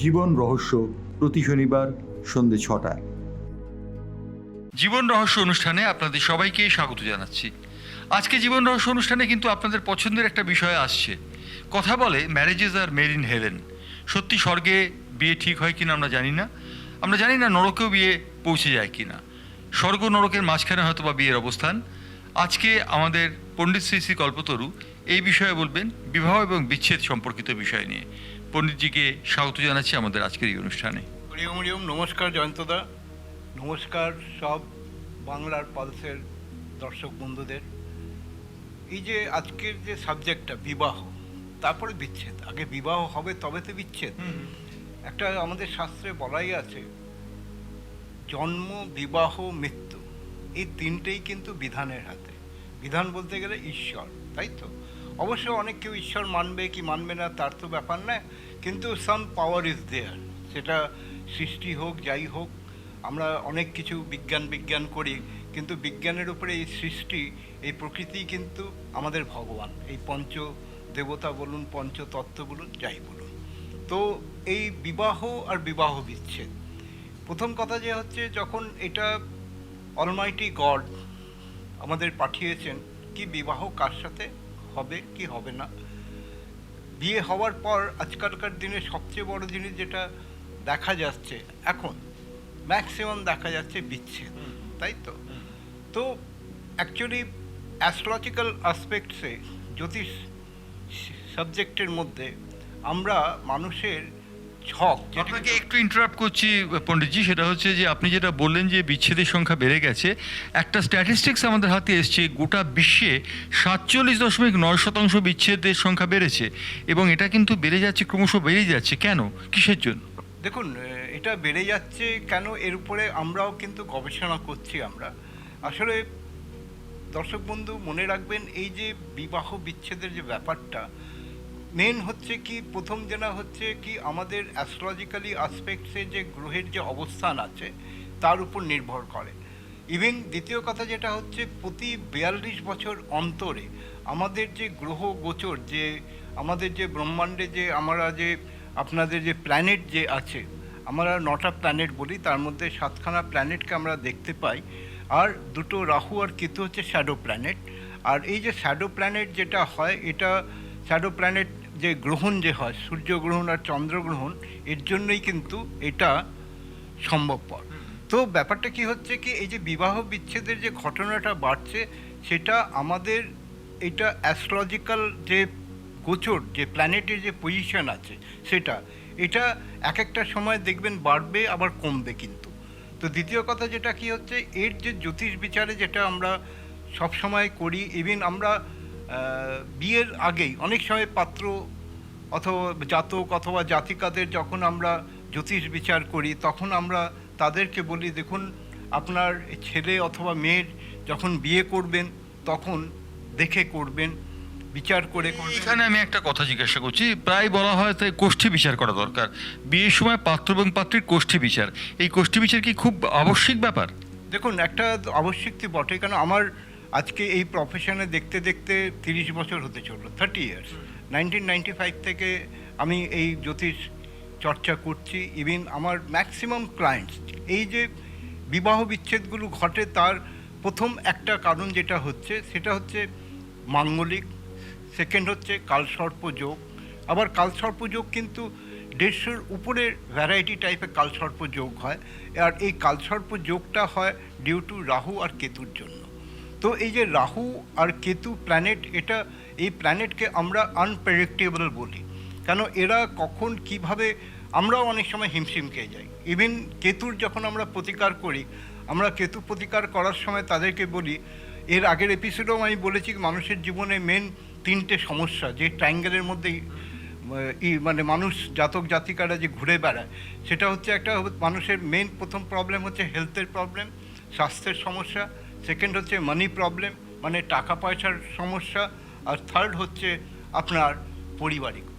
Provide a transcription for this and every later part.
জীবন রহস্য প্রতি শনিবার সন্ধ্যে 6টায়। জীবন রহস্য অনুষ্ঠানে আপনাদের সবাইকে স্বাগত জানাচ্ছি। আজকে জীবন রহস্য অনুষ্ঠানে কিন্তু আপনাদের পছন্দের একটা বিষয় আসছে। কথা বলে marriages are made in heaven. সত্যি স্বর্গে বিয়ে ঠিক হয় কিনা আমরা জানি না, আমরা জানি না নরকেও বিয়ে পৌঁছে যায় কিনা, স্বর্গ নরকের মাঝখানে হয়তো বা বিয়ের অবস্থান। আজকে আমাদের পণ্ডিত শ্রী শ্রী কল্পতরু এই বিষয়ে বলবেন, বিবাহ এবং বিচ্ছেদ সম্পর্কিত বিষয় নিয়ে। পণ্ডিতজিকে স্বাগত জানাচ্ছি আমাদের আজকের এই অনুষ্ঠানে। হরি ওম হরি ওম। নমস্কার জয়ন্তদা, নমস্কার সব বাংলার পালসের দর্শক বন্ধুদের। এই যে আজকের যে সাবজেক্টটা বিবাহ, তারপরে বিচ্ছেদ, আগে বিবাহ হবে তবে তো বিচ্ছেদ। একটা আমাদের শাস্ত্রে বলাই আছে, জন্ম, বিবাহ, মৃত্যু, এই তিনটেই কিন্তু বিধানের হাতে। বিধান বলতে গেলে ঈশ্বর, তাই তো? অবশ্য অনেক কেউ ঈশ্বর মানবে কি মানবে না তার তো ব্যাপার না, কিন্তু সাম পাওয়ার ইজ দেয়ার। সেটা সৃষ্টি হোক, যাই হোক, আমরা অনেক কিছু বিজ্ঞান করি, কিন্তু বিজ্ঞানের উপরে এই সৃষ্টি, এই প্রকৃতি কিন্তু আমাদের ভগবান। এই পঞ্চ দেবতা বলুন, পঞ্চতত্ত্ব বলুন, যাই বলুন। তো এই বিবাহ আর বিবাহ বিচ্ছেদ, প্রথম কথা যে হচ্ছে, যখন এটা অলমাইটি গড আমাদের পাঠিয়েছেন কি বিবাহ কার সাথে হবে কি হবে না। বিয়ে হওয়ার পর আজকালকার দিনে সবচেয়ে বড় জিনিস যেটা দেখা যাচ্ছে এখন, ম্যাক্সিমাম দেখা যাচ্ছে বিচ্ছেদ, তাই তো? তো অ্যাকচুয়ালি অ্যাস্ট্রোলজিক্যাল আসপেক্টসে, জ্যোতিষ সাবজেক্টের মধ্যে আমরা মানুষের ছক, আপনাকে একটু ইন্টারাপ্ট করছি পণ্ডিতজি, সেটা হচ্ছে যে আপনি যেটা বললেন যে বিচ্ছেদের সংখ্যা বেড়ে গেছে, একটা স্ট্যাটিস্টিক্স আমাদের হাতে এসছে, গোটা বিশ্বে 47.9% বিচ্ছেদের সংখ্যা বেড়েছে, এবং এটা কিন্তু বেড়ে যাচ্ছে, ক্রমশ বেড়ে যাচ্ছে। কেন, কিসের জন্য? দেখুন, এটা বেড়ে যাচ্ছে কেন, এর উপরে আমরাও কিন্তু গবেষণা করছি। আমরা আসলে দর্শক বন্ধু মনে রাখবেন, এই যে বিবাহ বিচ্ছেদের যে ব্যাপারটা, মেন হচ্ছে কি, প্রথম যেটা হচ্ছে কি, আমাদের অ্যাস্ট্রোলজিক্যালি আসপেক্টসে যে গ্রহের যে অবস্থান আছে তার উপর নির্ভর করে। ইভেন দ্বিতীয় কথা যেটা হচ্ছে, প্রতি 42 বছর অন্তরে আমাদের যে গ্রহ গোচর, যে আমাদের যে ব্রহ্মাণ্ডে যে আমরা যে আপনাদের যে প্ল্যানেট যে আছে, আমরা 9টা প্ল্যানেট বলি, তার মধ্যে 7খানা প্ল্যানেটকে আমরা দেখতে পাই, আর 2টো রাহু আর কেতু হচ্ছে শ্যাডো প্ল্যানেট। আর এই যে শ্যাডো প্ল্যানেট যেটা হয়, এটা শ্যাডো প্ল্যানেট যে গ্রহণ যে হয়, সূর্যগ্রহণ আর চন্দ্রগ্রহণ, এর জন্যই কিন্তু এটা সম্ভবপর। তো ব্যাপারটা কি হচ্ছে কি, এই যে বিবাহ বিচ্ছেদের যে ঘটনাটা বাড়ছে, সেটা আমাদের এটা অ্যাস্ট্রোলজিক্যাল যে গোচর, যে প্ল্যানেটের যে পজিশন আছে, সেটা এটা এক একটা সময় দেখবেন বাড়বে আবার কমবে কিন্তু। তো দ্বিতীয় কথা যেটা কি হচ্ছে, এর যে জ্যোতিষ বিচারে যেটা আমরা সব সময় করি, ইভেন আমরা বিয়ের আগেই অনেক সময় পাত্র অথবা জাতক অথবা জাতিকাদের যখন আমরা জ্যোতিষ বিচার করি, তখন আমরা তাদেরকে বলি, দেখুন আপনার ছেলে অথবা মেয়ের যখন বিয়ে করবেন তখন দেখে করবেন, বিচার করে করবেন। এখানে আমি একটা কথা জিজ্ঞাসা করছি, প্রায় বলা হয় তাই কোষ্ঠী বিচার করা দরকার বিয়ের সময়, পাত্র এবং পাত্রীর কোষ্ঠী বিচার। এই কোষ্ঠী বিচার কি খুব আবশ্যিক ব্যাপার? দেখুন, একটা আবশ্যিক তো বটে, কেন আমার আজকে এই প্রফেশনে দেখতে দেখতে 30 বছর হতে চললো, 30 ইয়ার্স। 1995 থেকে আমি এই জ্যোতিষ চর্চা করছি। ইভেন আমার ম্যাক্সিমাম ক্লায়েন্টস, এই যে বিবাহ বিচ্ছেদগুলো ঘটে, তার প্রথম একটা কারণ যেটা হচ্ছে, সেটা হচ্ছে মাঙ্গলিক, সেকেন্ড হচ্ছে কালসর্প যোগ। আবার কালসর্প যোগ কিন্তু 150-র উপরে ভ্যারাইটি টাইপের কালসর্প যোগ হয়, আর এই কালসর্প যোগটা হয় ডিউ টু রাহু আর কেতুর জন্য। তো এই যে রাহু আর কেতু প্ল্যানেট, এটা এই প্ল্যানেটকে আমরা আনপ্রেডিক্টেবল বলি, কেন এরা কখন কিভাবে, আমরাও অনেক সময় হিমশিম খেয়ে যাই। ইভেন কেতুর যখন আমরা প্রতিকার করি, আমরা কেতু প্রতিকার করার সময় তাদেরকে বলি, এর আগের এপিসোডেও আমি বলেছি, মানুষের জীবনে মেন 3টে সমস্যা, যে ট্রায়াঙ্গেলের মধ্যে মানে মানুষ জাতক জাতিকারা যে ঘুরে বেড়ায়, সেটা হচ্ছে একটা মানুষের মেন প্রথম প্রবলেম হচ্ছে হেলথের প্রবলেম, স্বাস্থ্যের সমস্যা, সেকেন্ড হচ্ছে মানি প্রবলেম মানে টাকা পয়সার সমস্যা, আর থার্ড হচ্ছে আপনার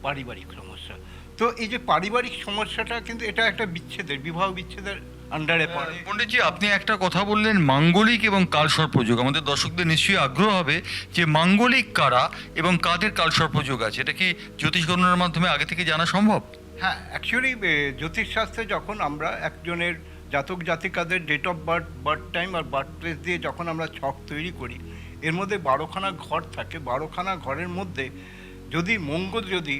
পারিবারিক সমস্যা। তো এই যে পারিবারিক সমস্যাটা কিন্তু এটা একটা বিচ্ছেদের, বিবাহ বিচ্ছেদের আন্ডারে পড়ে। পণ্ডিতজি, আপনি একটা কথা বললেন মাঙ্গলিক এবং কালসর্পযোগ। আমাদের দর্শকদের নিশ্চয়ই আগ্রহ হবে যে মাঙ্গলিক কারা এবং কাদের কালসর্পযোগ আছে, এটা কি জ্যোতিষ গণনার মাধ্যমে আগে থেকে জানা সম্ভব? হ্যাঁ, অ্যাকচুয়ালি জ্যোতিষশাস্ত্রে যখন আমরা একজনের জাতক জাতিকাদের ডেট অফ বার্থ টাইম আর বার্থ প্লেস দিয়ে যখন আমরা ছক তৈরি করি, এর মধ্যে 12খানা ঘর থাকে। 12খানা ঘরের মধ্যে যদি মঙ্গল যদি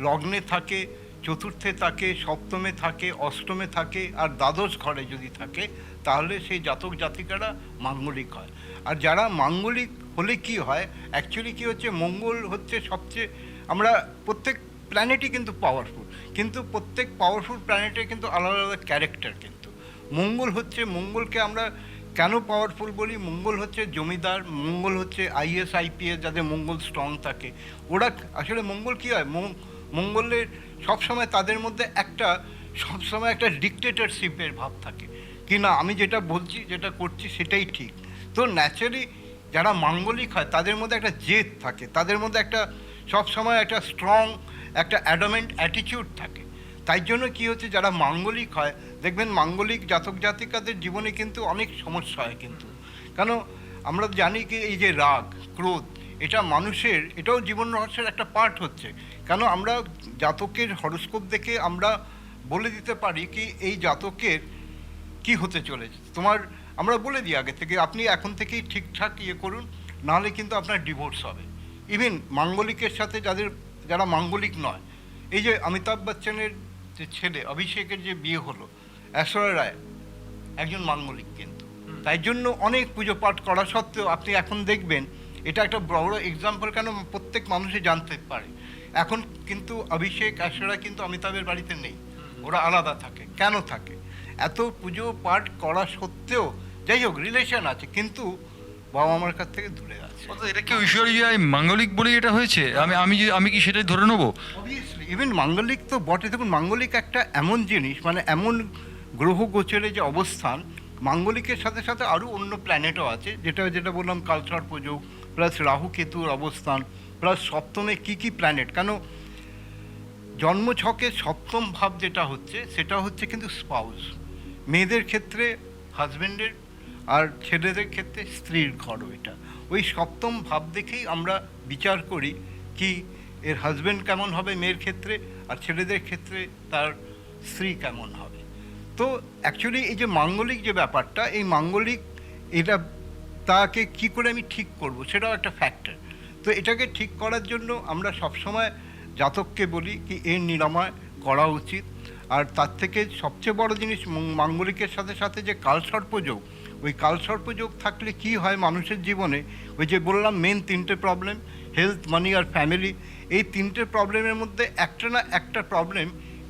লগ্নে থাকে, চতুর্থে থাকে, সপ্তমে থাকে, অষ্টমে থাকে আর দ্বাদশ ঘরে যদি থাকে, তাহলে সেই জাতক জাতিকারা মাঙ্গলিক হয়। আর যারা মাঙ্গলিক হলে কি হয়, অ্যাকচুয়ালি কী হচ্ছে, মঙ্গল হচ্ছে সবচেয়ে, আমরা প্রত্যেক প্ল্যানেটই কিন্তু পাওয়ারফুল, কিন্তু প্রত্যেক পাওয়ারফুল প্ল্যানেটের কিন্তু আলাদা আলাদা ক্যারেক্টার। কিন্তু মঙ্গল হচ্ছে, মঙ্গলকে আমরা কেন পাওয়ারফুল বলি, মঙ্গল হচ্ছে জমিদার, মঙ্গল হচ্ছে আইএস আইপিএস, যাদের মঙ্গল স্ট্রং থাকে ওরা আসলে, মঙ্গল কী হয়, মঙ্গলের সবসময় তাদের মধ্যে একটা সবসময় একটা ডিক্টেটরশিপের ভাব থাকে, কি না আমি যেটা বলছি যেটা করছি সেটাই ঠিক। তো ন্যাচারালি যারা মাঙ্গলিক হয় তাদের মধ্যে একটা জেদ থাকে, তাদের মধ্যে একটা সবসময় একটা স্ট্রং একটা অ্যাডামেন্ট অ্যাটিটিউড থাকে। তাই জন্য কী হচ্ছে, যারা মাঙ্গলিক হয় দেখবেন মাঙ্গলিক জাতক জাতিকাদের জীবনে কিন্তু অনেক সমস্যা হয়। কিন্তু কেন আমরা জানি কি এই যে রাগ ক্রোধ, এটা মানুষের, এটাও জীবন রহস্যের একটা পার্ট হচ্ছে। কেন আমরা জাতকের হরোস্কোপ দেখে আমরা বলে দিতে পারি কি এই জাতকের কি হতে চলেছে তোমার, আমরা বলে দিই আগে থেকে, আপনি এখন থেকেই ঠিকঠাক ইয়ে করুন, নাহলে কিন্তু আপনার ডিভোর্স হবে। ইভেন মাঙ্গলিকের সাথে যারা মাঙ্গলিক নয়, এই যে অমিতাভ বচ্চনের যে ছেলে অভিষেকের যে বিয়ে হলো, ঐশ্বর্যা রায় একজন মাঙ্গলিক কিন্তু, তাই জন্য অনেক পুজো পাঠ করা সত্ত্বেও আপনি এখন দেখবেন, এটা একটা বড় এক্সাম্পল, কেন প্রত্যেক মানুষই জানতে পারে। এখন কিন্তু অভিষেক ঐশ্বর্যা কিন্তু অমিতাভের বাড়িতে নেই, ওরা আলাদা থাকে। কেন থাকে? এত পুজো পাঠ করা সত্ত্বেও, যাই হোক রিলেশন আছে কিন্তু বাবা মার কাছ থেকে দূরে আছে। এটা কি ঐশ্বরিয়া মাঙ্গলিক বলেই এটা হয়েছে? আমি কি সেটাই ধরে নেবো? অবভিয়াসলি ইভেন মাঙ্গলিক তো বটে। দেখুন মাঙ্গলিক একটা এমন জিনিস, মানে এমন গ্রহ গোচরে যে অবস্থান, মাঙ্গলিকের সাথে সাথে আরও অন্য প্ল্যানেটও আছে, যেটা বললাম কালসর্পযোগ, প্লাস রাহু কেতুর অবস্থান, প্লাস সপ্তমে কী প্ল্যানেট। কেন জন্মছকে সপ্তম ভাব যেটা হচ্ছে সেটা হচ্ছে কিন্তু স্পাউস, মেয়েদের ক্ষেত্রে হাজব্যান্ডের, আর ছেলেদের ক্ষেত্রে স্ত্রীর ঘর। ওইটা ওই সপ্তম ভাব দেখেই আমরা বিচার করি কি এর হাজব্যান্ড কেমন হবে মেয়ের ক্ষেত্রে, আর ছেলেদের ক্ষেত্রে তার স্ত্রী কেমন হবে। তো অ্যাকচুয়ালি এই যে মাঙ্গলিক যে ব্যাপারটা, এই মাঙ্গলিক এটা তাকে কি করে আমি ঠিক করব, সেটাও একটা ফ্যাক্টর। তো এটাকে ঠিক করার জন্য আমরা সবসময় জাতককে বলি কি এর নিরাময় করা উচিত। আর তার থেকে সবচেয়ে বড় জিনিস, মাঙ্গলিকের সাথে সাথে যে কালসর্পযোগ, ওই কালসর্পযোগ থাকলে কি হয় মানুষের জীবনে, ওই যে বললাম মেন 3টে প্রবলেম, হেলথ, মানি আর ফ্যামিলি, এই 3টে প্রবলেমের মধ্যে একটা না একটা প্রবলেম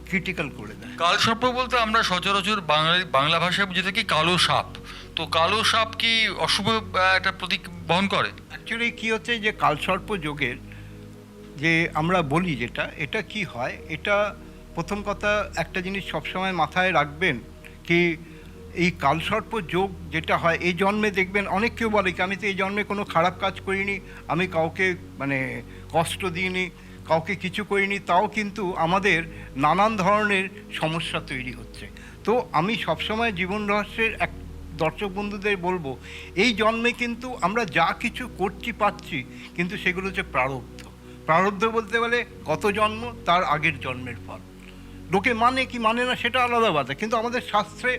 ক্রিটিক্যাল করে দেয়। কালসর্প বলতে আমরা সচরাচর বাংলা ভাষায় বুঝে থাকি কালো সাপ। তো কালো সাপ কি অশুভ একটা প্রতীক বহন করে? অ্যাকচুয়ালি কী হচ্ছে যে কালসর্প যোগের যে আমরা বলি যেটা, এটা কি হয়, এটা প্রথম কথা একটা জিনিস সবসময় মাথায় রাখবেন কি এই কালসর্প যোগ যেটা হয় এই জন্মে, দেখবেন অনেক কেউ বলে কি আমি তো এই জন্মে কোনো খারাপ কাজ করিনি, আমি কাউকে মানে কষ্ট দিইনি, কাউকে কিছু করিনি, তাও কিন্তু আমাদের নানান ধরনের সমস্যা তৈরি হচ্ছে। তো আমি সবসময় জীবন রহস্যের দর্শক বন্ধুদের বলবো, এই জন্মে কিন্তু আমরা যা কিছু করছি পাচ্ছি, কিন্তু সেগুলো হচ্ছে প্রারব্ধ। প্রারব্ধ বলতে বলে গত জন্ম তার আগের জন্মের ফল। লোকে মানে কি মানে না সেটা আলাদা কথা, কিন্তু আমাদের শাস্ত্রে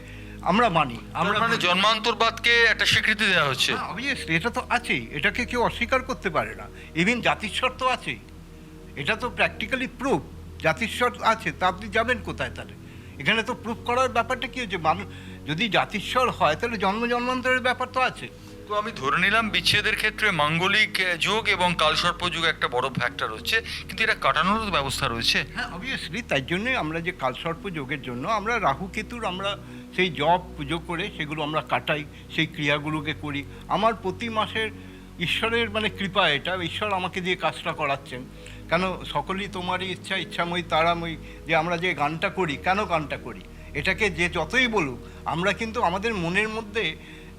আমরা মানি। আমরা মানে জন্মান্তরবাদকে একটা স্বীকৃতি দেওয়া হচ্ছে। অবভিয়াসলি এটা তো আছেই, এটাকে কেউ অস্বীকার করতে পারে না। ইভেন জাতিস্বর তো আছেই, এটা তো প্র্যাকটিক্যালি প্রুফ। জাতিস্বর আছে, তা আপনি যাবেন কোথায় তাহলে? এখানে তো প্রুফ করার ব্যাপারটা কী হচ্ছে, মানুষ যদি জাতিস্বর হয় তাহলে জন্মান্তরের ব্যাপার তো আছে। তো আমি ধরে নিলাম বিচ্ছেদের ক্ষেত্রে মাঙ্গলিক যোগ এবং কালসর্প যোগ একটা বড় ফ্যাক্টর হচ্ছে, কিন্তু এটা কাটানোর ব্যবস্থা রয়েছে। হ্যাঁ অবভিয়াসলি, তাই জন্যই আমরা যে কালসর্প যোগের জন্য আমরা রাহু কেতুর আমরা সেই জপ পুজো করে সেগুলো আমরা কাটাই, সেই ক্রিয়াগুলোকে করি। আমার প্রতি মাসের ঈশ্বরের মানে কৃপা, এটা ঈশ্বর আমাকে দিয়ে কাজটা করাচ্ছেন। কেন সকলেই তোমারই ইচ্ছা, ইচ্ছাময়ী তারাময়ী, যে আমরা যে গানটা করি, কেন গানটা করি, এটাকে যে যতই বলুক, আমরা কিন্তু আমাদের মনের মধ্যে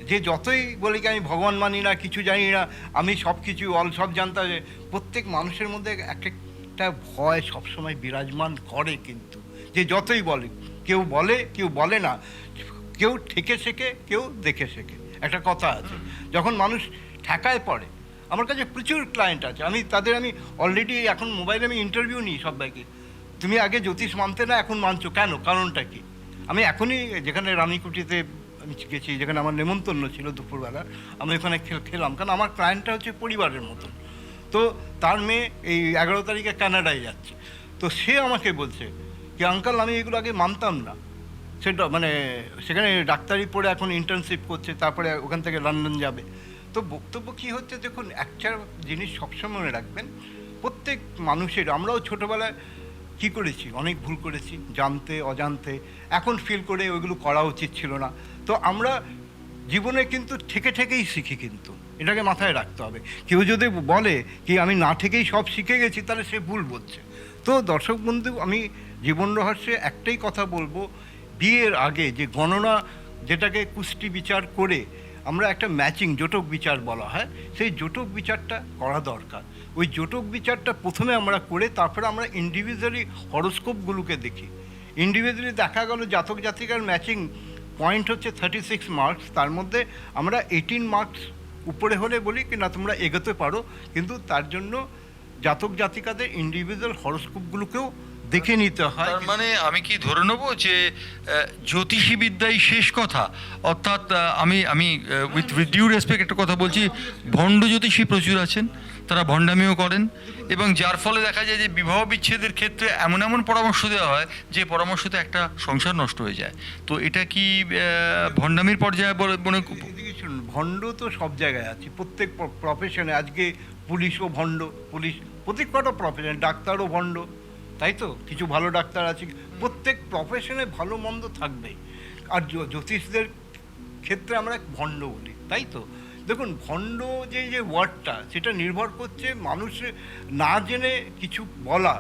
যে যতই বলি কি আমি ভগবান মানি না, কিছু জানি না, আমি সব কিছু সব জানতে হবে, প্রত্যেক মানুষের মধ্যে একটা ভয় সবসময় বিরাজমান করে। কিন্তু যে যতই বলে, কেউ বলে কেউ বলে না, কেউ ঠেকে শেখে কেউ দেখে শেখে, একটা কথা আছে। যখন মানুষ ঠেকায় পড়ে, আমার কাছে প্রচুর ক্লায়েন্ট আছে, আমি অলরেডি এখন মোবাইলে আমি ইন্টারভিউ নিই সবাইকে, তুমি আগে জ্যোতিষ মানতে না, এখন মানছো কেন? কারণটা কি? আমি এখনই যেখানে রানীকুটিতে আমি গেছি, যেখানে আমার নেমন্তন্ন ছিল দুপুরবেলা, আমি ওখানে খেলাম, কারণ আমার ক্লায়েন্টটা হচ্ছে পরিবারের মতন। তো তার মেয়ে এই 11 তারিখে কানাডায় যাচ্ছে, তো সে আমাকে বলছে কি আঙ্কাল আমি এগুলো আগে মানতাম না, সেটা মানে সেখানে ডাক্তারি পড়ে এখন ইন্টার্নশিপ করছে, তারপরে ওখান থেকে লন্ডন যাবে। তো বক্তব্য কী হচ্ছে, দেখুন একটা জিনিস সবসময় মনে রাখবেন, প্রত্যেক মানুষের, আমরাও ছোটোবেলায় কী করেছি, অনেক ভুল করেছি, জানতে অজান্তে, এখন ফিল করে ওইগুলো করা উচিত ছিল না। তো আমরা জীবনে কিন্তু ঠেকেই শিখি, কিন্তু এটাকে মাথায় রাখতে হবে। কেউ যদি বলে কি আমি না ঠেকেই সব শিখে গেছি, তাহলে সে ভুল বলছে। তো দর্শক বন্ধু, আমি জীবন রহস্যে একটাই কথা বলবো, বিয়ের আগে যে গণনা, যেটাকে কুষ্টি বিচার করে আমরা একটা ম্যাচিং জোটক বিচার বলা হয়, সেই জোটক বিচারটা করা দরকার। ওই জোটক বিচারটা প্রথমে আমরা করে তারপরে আমরা ইন্ডিভিজুয়ালি হরোস্কোপগুলোকে দেখি। ইন্ডিভিজুয়ালি দেখা গেল জাতক জাতিকার ম্যাচিং পয়েন্ট হচ্ছে 36 মার্কস, তার মধ্যে আমরা 18 মার্কস উপরে হলে বলি কি না তোমরা এগোতে পারো, কিন্তু তার জন্য জাতক জাতিকাদের ইন্ডিভিজুয়াল হরোস্কোপগুলোকেও দেখে নিতে হয়। তার মানে আমি কি ধরে নেবো যে জ্যোতিষী বিদ্যাই শেষ কথা? অর্থাৎ আমি উইথ ডিউ রেসপেক্ট একটা কথা বলছি, ভণ্ড জ্যোতিষী প্রচুর আছেন, তারা ভণ্ডামিও করেন, এবং যার ফলে দেখা যায় যে বিবাহ বিচ্ছেদের ক্ষেত্রে এমন এমন পরামর্শ দেওয়া হয় যে পরামর্শতে একটা সংসার নষ্ট হয়ে যায়। তো এটা কি ভণ্ডামির পর্যায়ে মনে? এদিকে শুনুন, ভণ্ড তো সব জায়গায় আছে, প্রত্যেক প্রফেশনে। আজকে পুলিশও ভণ্ড, পুলিশ প্রত্যেক কটা প্রফেশন, ডাক্তারও ভণ্ড, তাই তো? কিছু ভালো ডাক্তার আছে, প্রত্যেক প্রফেশনে ভালো মন্দ থাকবে। আর জ্যোতিষদের ক্ষেত্রে আমরা ভণ্ড বলি, তাই তো? দেখুন, ভণ্ড যে ওয়ার্ডটা, সেটা নির্ভর করছে মানুষের না জেনে কিছু বলা।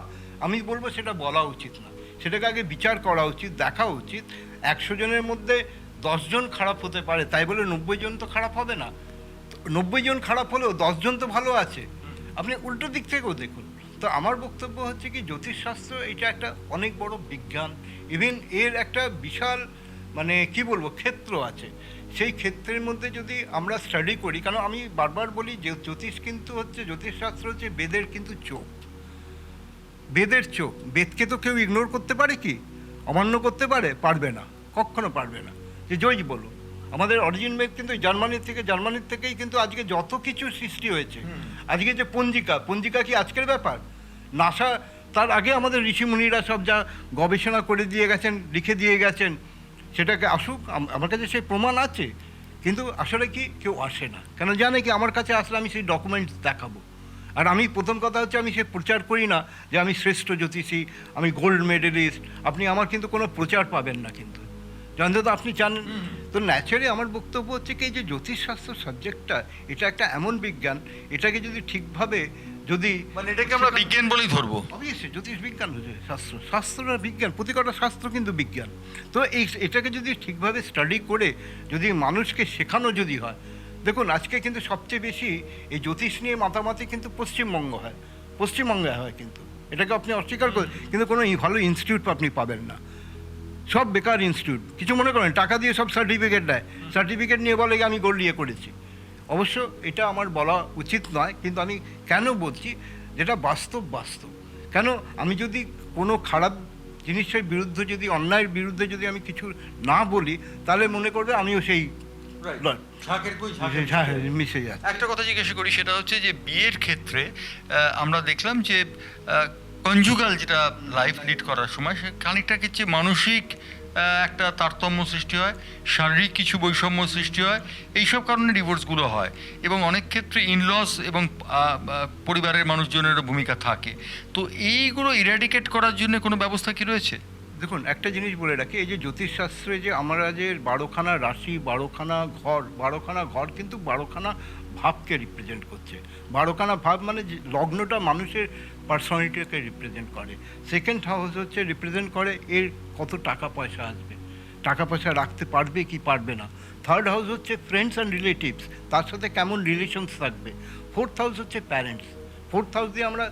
আমি বলবো সেটা বলা উচিত না, সেটাকে আগে বিচার করা উচিত, দেখা উচিত। 100 জনের মধ্যে 10 জন খারাপ হতে পারে, তাই বলে 90 জন তো খারাপ হবে না। 90 জন খারাপ হলেও 10 জন তো ভালো আছে। আপনি উল্টো দিক থেকেও দেখুন। তো আমার বক্তব্য হচ্ছে কি, জ্যোতিষশাস্ত্র এটা একটা অনেক বড় বিজ্ঞান, ইভেন এর একটা বিশাল মানে কি বলবো ক্ষেত্র আছে। সেই ক্ষেত্রের মধ্যে যদি আমরা স্টাডি করি, কারণ আমি বারবার বলি যে জ্যোতিষ কিন্তু হচ্ছে, জ্যোতিষশাস্ত্র হচ্ছে বেদের কিন্তু চোখ, বেদের চোখ। বেদকে তো কেউ ইগনোর করতে পারে কি, অমান্য করতে পারে? পারবে না, কখনো পারবে না। যে জয় বলো, আমাদের অরিজিন বেদ কিন্তু জার্মানির থেকেই কিন্তু আজকে যত কিছু সৃষ্টি হয়েছে। আজকে যে পঞ্জিকা কি আজকের ব্যাপার? নাসা তার আগে আমাদের ঋষিমুনিরা সব যা গবেষণা করে দিয়ে গেছেন, লিখে দিয়ে গেছেন, সেটাকে আসুক, আমার কাছে সেই প্রমাণ আছে। কিন্তু আসলে কি কেউ আসে না, কেন জানে কি আমার কাছে আসলে আমি সেই ডকুমেন্টস দেখাবো। আর আমি প্রথম কথা হচ্ছে, আমি সে প্রচার করি না যে আমি শ্রেষ্ঠ জ্যোতিষী, আমি গোল্ড মেডেলিস্ট। আপনি আমার কিন্তু কোনো প্রচার পাবেন না, কিন্তু জানতে তো আপনি জানেন। তো ন্যাচারালি আমার বক্তব্য হচ্ছে কি, যে জ্যোতিষশাস্ত্র সাবজেক্টটা এটা একটা এমন বিজ্ঞান, এটাকে যদি ঠিকভাবে যদি মানে এটাকে আমরা বিজ্ঞান বলেই ধরবো। অবশ্যই জ্যোতিষ বিজ্ঞান হচ্ছে শাস্ত্রটা বিজ্ঞান, প্রতিকটা শাস্ত্র কিন্তু বিজ্ঞান। তো এটাকে যদি ঠিকভাবে স্টাডি করে যদি মানুষকে শেখানো যদি হয়, দেখুন আজকে কিন্তু সবচেয়ে বেশি এই জ্যোতিষ নিয়ে মাতামাতি কিন্তু পশ্চিমবঙ্গে হয় কিন্তু, এটাকে আপনি অস্বীকার করেন, কিন্তু কোনো ভালো ইনস্টিটিউট আপনি পাবেন না, সব বেকার ইনস্টিটিউট। কিছু মনে করেন টাকা দিয়ে সব সার্টিফিকেট দেয়, সার্টিফিকেট নিয়ে বলে আমি গোল্ড ইয়ে করেছি। অবশ্য এটা আমার বলা উচিত নয়, কিন্তু আমি কেন বলছি, যেটা বাস্তব। কেন আমি যদি কোনো খারাপ জিনিসের বিরুদ্ধে, যদি অন্যায়ের বিরুদ্ধে যদি আমি কিছু না বলি, তাহলে মনে করবে আমিও সেই মিশে যাচ্ছে। একটা কথা জিজ্ঞাসা করি, সেটা হচ্ছে যে বিয়ের ক্ষেত্রে আমরা দেখলাম যে কনজুগাল যেটা লাইফ লিড করার সময় সে খানিকটা কিছু মানসিক একটা তারতম্য সৃষ্টি হয়, শারীরিক কিছু বৈষম্য সৃষ্টি হয়, এইসব কারণে ডিভোর্সগুলো হয়, এবং অনেক ক্ষেত্রে ইনলস এবং পরিবারের মানুষজনেরও ভূমিকা থাকে। তো এইগুলো ইরাডিকেট করার জন্য কোনো ব্যবস্থা কি রয়েছে? দেখুন, একটা জিনিস বলে রাখি, এই যে জ্যোতিষশাস্ত্রে যে আমরা যে 12খানা রাশি, 12খানা ঘর কিন্তু 12খানা ভাবকে রিপ্রেজেন্ট করছে। 12খানা ভাব মানে লগ্নটা মানুষের পার্সোনালিটিকে রিপ্রেজেন্ট করে। সেকেন্ড হাউস হচ্ছে রিপ্রেজেন্ট করে এর কত টাকা পয়সা আসবে, টাকা পয়সা রাখতে পারবে কি পারবে না। থার্ড হাউস হচ্ছে ফ্রেন্ডস অ্যান্ড রিলেটিভস, তার সাথে কেমন রিলেশনস থাকবে। ফোর্থ হাউস হচ্ছে প্যারেন্টস, ফোর্থ হাউস দিয়ে আমরা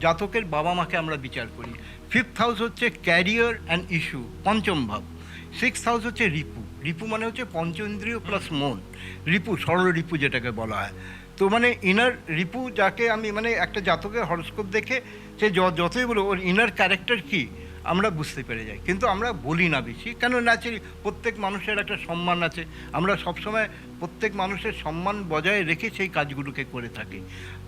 জাতকের বাবা মাকে আমরা বিচার করি। ফিফথ হাউস হচ্ছে ক্যারিয়ার অ্যান্ড ইস্যু, পঞ্চম ভাব। সিক্সথ হাউস হচ্ছে রিপু মানে হচ্ছে পঞ্চেন্দ্রিয় প্লাস মন, রিপু সরল রিপু যেটাকে বলা হয়। তো মানে ইনার রিপু যাকে আমি মানে একটা জাতকের হরস্কোপ দেখে সে যতই বলো ওর ইনার ক্যারেক্টার কী আমরা বুঝতে পেরে যাই, কিন্তু আমরা বলি না বেশি, কেন ন্যাচারালি প্রত্যেক মানুষের একটা সম্মান আছে, আমরা সবসময় প্রত্যেক মানুষের সম্মান বজায় রেখে সেই কাজগুলোকে করে থাকি।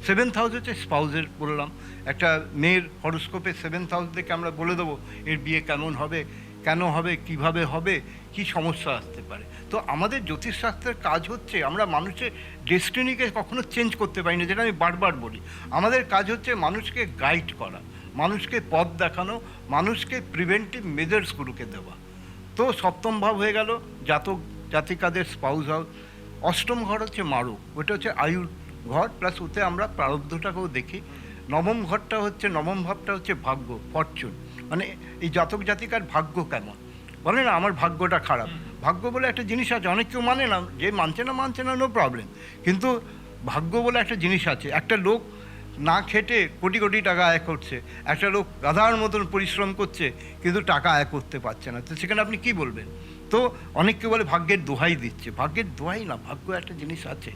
7th হাউস হচ্ছে স্পাউজের, বললাম একটা মেয়ের হরস্কোপে 7th হাউস দেখে আমরা বলে দেবো এর বিয়ে কেমন হবে, কেন হবে, কিভাবে হবে, কি সমস্যা আসতে পারে। তো আমাদের জ্যোতিষশাস্ত্রের কাজ হচ্ছে আমরা মানুষের ডেস্টিনিকে কখনো চেঞ্জ করতে পারি না, যেটা আমি বারবার বলি। আমাদের কাজ হচ্ছে মানুষকে গাইড করা, মানুষকে পথ দেখানো, মানুষকে প্রিভেন্টিভ মেজার্সগুলোকে দেওয়া। তো সপ্তম ভাব হয়ে গেল জাতক জাতিকাদের স্পাউস হাউস। অষ্টম ঘর হচ্ছে মারু, ওটা হচ্ছে আয়ুর ঘর, প্লাস ওতে আমরা প্রারব্ধটাকেও দেখি। নবম ঘরটা হচ্ছে, নবম ভাবটা হচ্ছে ভাগ্য, ফরচুন, মানে এই জাতক জাতিকার ভাগ্য কেমন। বলে না আমার ভাগ্যটা খারাপ, ভাগ্য বলে একটা জিনিস আছে, অনেক কেউ মানে না, যে মানছে না নো প্রবলেম, কিন্তু ভাগ্য বলে একটা জিনিস আছে। একটা লোক না খেটে কোটি কোটি টাকা আয় করছে, একটা লোক গাধার মতন পরিশ্রম করছে কিন্তু টাকা আয় করতে পারছে না, তো সেখানে আপনি কি বলবেন? তো অনেককে বলে ভাগ্যের দোহাই দিচ্ছে, ভাগ্যের দোহাই না, ভাগ্য একটা জিনিস আছে।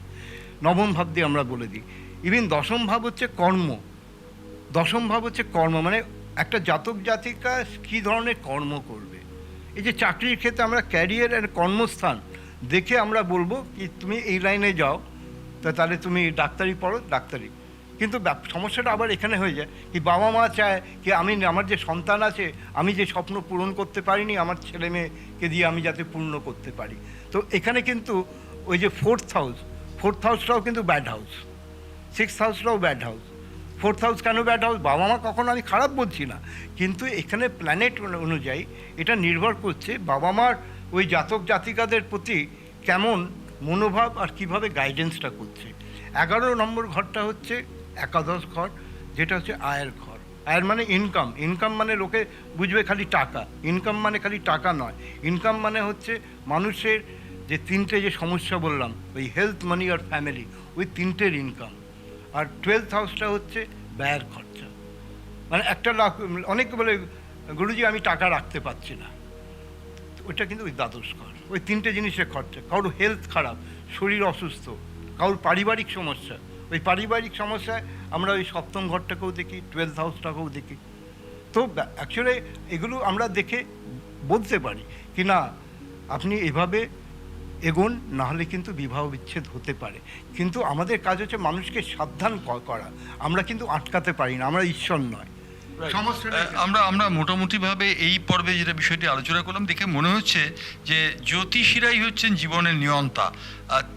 নবম ভাব দিয়ে আমরা বলে দিই। ইভেন দশম ভাব হচ্ছে কর্ম, দশম ভাব হচ্ছে কর্ম, মানে একটা জাতক জাতিকা কী ধরনের কর্ম করবে। এই যে চাকরির ক্ষেত্রে আমরা ক্যারিয়ার আর কর্মস্থান দেখে আমরা বলবো কি তুমি এই লাইনে যাও, তাহলে তুমি ডাক্তারি পড়ো, ডাক্তারি। কিন্তু সমস্যাটা আবার এখানে হয়ে যায় কি বাবা মা চায় কি আমি আমার যে সন্তান আছে আমি যে স্বপ্ন পূরণ করতে পারিনি আমার ছেলে মেয়েকে দিয়ে আমি যাতে পূর্ণ করতে পারি। তো এখানে কিন্তু ওই যে ফোর্থ হাউসটাও কিন্তু ব্যাড হাউস, 6th হাউসটাও ব্যাড হাউস। 4th হাউস কেন ব্যাড হাউস? বাবা মা কখনো আমি খারাপ বলছি না, কিন্তু এখানে প্ল্যানেট অনুযায়ী এটা নির্ভর করছে বাবা মার ওই জাতক জাতিকাদের প্রতি কেমন মনোভাব আর কিভাবে গাইডেন্সটা করছে। 11 নম্বর ঘরটা হচ্ছে একাদশ ঘর, যেটা হচ্ছে আয়ের ঘর। আয়ের মানে ইনকাম, ইনকাম মানে লোকে বুঝবে খালি টাকা, ইনকাম মানে খালি টাকা নয়, ইনকাম মানে হচ্ছে মানুষের যে তিনটে যে সমস্যা বললাম, ওই হেলথ, মানি আর ফ্যামিলি, ওই তিনটের ইনকাম। আর 12th হাউসটা হচ্ছে ব্যয়ের খরচা, মানে একটা অনেকে বলে গুরুজি আমি টাকা রাখতে পারছি না, ওইটা কিন্তু ওই দ্বাদশ ঘর, ওই তিনটে জিনিসের খরচা। কারোর হেলথ খারাপ, শরীর অসুস্থ, কারোর পারিবারিক সমস্যা, ওই পারিবারিক সমস্যায় আমরা ওই সপ্তম ঘরটাকেও দেখি, 12th হাউসটাকেও দেখি। তো অ্যাকচুয়ালি এগুলো আমরা দেখে বলতে পারি কি না আপনি এভাবে এগোন, নাহলে কিন্তু বিবাহ বিচ্ছেদ হতে পারে। কিন্তু আমাদের কাজ হচ্ছে মানুষকে সাবধান করা, আমরা কিন্তু আটকাতে পারি না, আমরা ঈশ্বর নয়। আমরা মোটামুটিভাবে এই পর্বে যেটা বিষয়টি আলোচনা করলাম দেখে মনে হচ্ছে যে জ্যোতিষীরাই হচ্ছেন জীবনের নিয়ন্তা।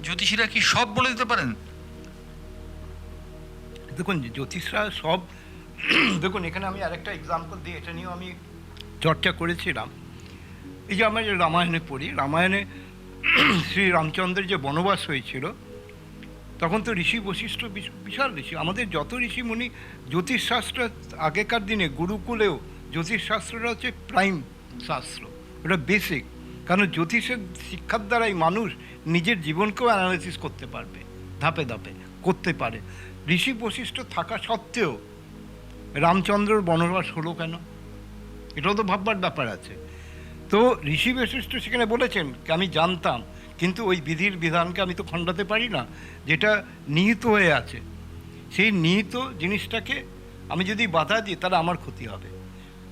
জ্যোতিষীরা কি সব বলে দিতে পারেন? দেখুন জ্যোতিষরা সব দেখুন এখানে আমি আরেকটা এক্সাম্পল দিই, এটা নিয়েও আমি চর্চা করেছিলাম। এই যে আমরা যে রামায়ণে পড়ি, রামায়ণে শ্রী রামচন্দ্রের যে বনবাস হয়েছিল তখন তো ঋষি বশিষ্ঠ বিশাল ঋষি, আমাদের যত ঋষিমুনি, জ্যোতিষশাস্ত্র আগেকার দিনে গুরুকুলেও জ্যোতিষশাস্ত্রটা হচ্ছে প্রাইম শাস্ত্র, এটা বেসিক। কারণ জ্যোতিষের শিক্ষার দ্বারাই মানুষ নিজের জীবনকেও অ্যানালিসিস করতে পারবে, ধাপে ধাপে করতে পারে। ঋষি বশিষ্ঠ থাকা সত্ত্বেও রামচন্দ্রর বনবাস হলো কেন, এটাও তো ভাববার ব্যাপার আছে। তো ঋষি বশিষ্ঠ সেখানে বলেছেন আমি জানতাম, কিন্তু ওই বিধির বিধানকে আমি তো খণ্ডাতে পারি না, যেটা নিহিত হয়ে আছে, সেই নিহিত জিনিসটাকে আমি যদি বাধা দিই তাহলে আমার ক্ষতি হবে।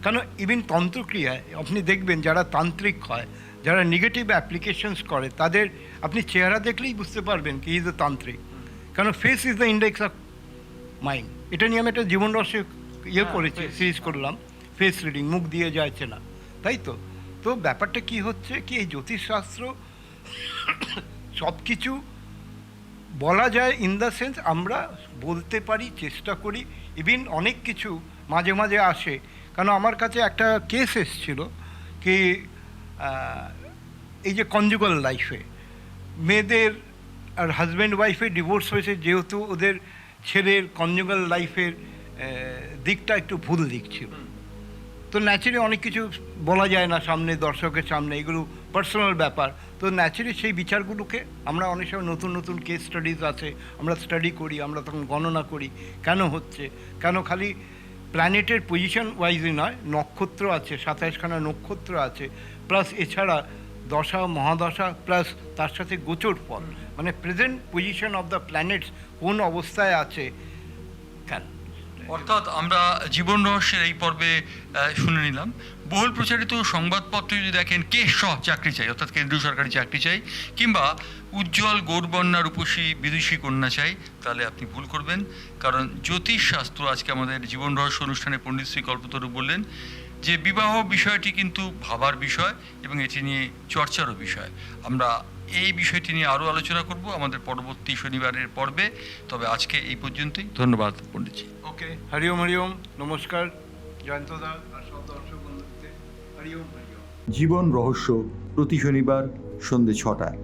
কারণ ইভেন তন্ত্রক্রিয়ায় আপনি দেখবেন যারা তান্ত্রিক হয়, যারা নেগেটিভ অ্যাপ্লিকেশনস করে, তাদের আপনি চেহারা দেখলেই বুঝতে পারবেন কি ইজ দ্য তান্ত্রিক, কারণ face is the index of mind. এটা নিয়ে আমি একটা জীবন রহস্য করেছি, সিরিজ করলাম, ফেস রিডিং, মুখ দিয়ে যাচ্ছে না, তাই তো। তো ব্যাপারটা কি হচ্ছে কি এই জ্যোতিষশাস্ত্র সব কিছু বলা যায় ইন দ্য সেন্স আমরা বলতে পারি, চেষ্টা করি। ইভিন অনেক কিছু মাঝে মাঝে আসে, কারণ আমার কাছে একটা কেস এসেছিল কি এই যে কনজুগাল লাইফে মেয়েদের আর হাজব্যান্ড ওয়াইফের ডিভোর্স হয়েছে, যেহেতু ওদের ছেলের কনজুগাল লাইফের দিকটা একটু ভুল দিক ছিল, তো ন্যাচারালি অনেক কিছু বলা যায় না সামনে, দর্শকের সামনে, এগুলো পার্সোনাল ব্যাপার। তো ন্যাচারালি সেই বিচারগুলোকে আমরা অনেক সময় নতুন নতুন কেস স্টাডিজ আছে, আমরা স্টাডি করি, আমরা তখন গণনা করি কেন হচ্ছে, কেন খালি প্ল্যানেটের পজিশন ওয়াইজই নয়, নক্ষত্র আছে, 27খানা নক্ষত্র আছে, প্লাস এছাড়া দশা মহাদশা প্লাস তার সাথে গোচর ফল, মানে present position of the planets কোন অবস্থায় আছে কেন। অর্থাৎ আমরা জীবন রহস্যের এই পর্বে শুনে নিলাম বহুল প্রচারিত সংবাদপত্র যদি দেখেন কে চাকরি চাই, অর্থাৎ কেন্দ্রীয় সরকারি চাকরি চাই, কিংবা উজ্জ্বল গৌরবর্ণা রূপসী বিদুষী কন্যা চাই, তাহলে আপনি ভুল করবেন। কারণ জ্যোতিষশাস্ত্র আজকে আমাদের জীবন রহস্য অনুষ্ঠানে পণ্ডিত শ্রী কল্পতরু বললেন যে বিবাহ বিষয়টি কিন্তু ভাবার বিষয় এবং এটি নিয়ে চর্চারও বিষয়। আমরা এই বিষয়টি নিয়ে আরও আলোচনা করব আমাদের পরবর্তী শনিবারের পর্বে। তবে আজকে এই পর্যন্তই। ধন্যবাদ পণ্ডিতজি। ওকে, হরিওম হরিওম, নমস্কার জয়ন্তদা আর সব দর্শক বন্ধুদের হরিওম হরিওম। জীবন রহস্য প্রতি শনিবার সন্ধে 6টায়।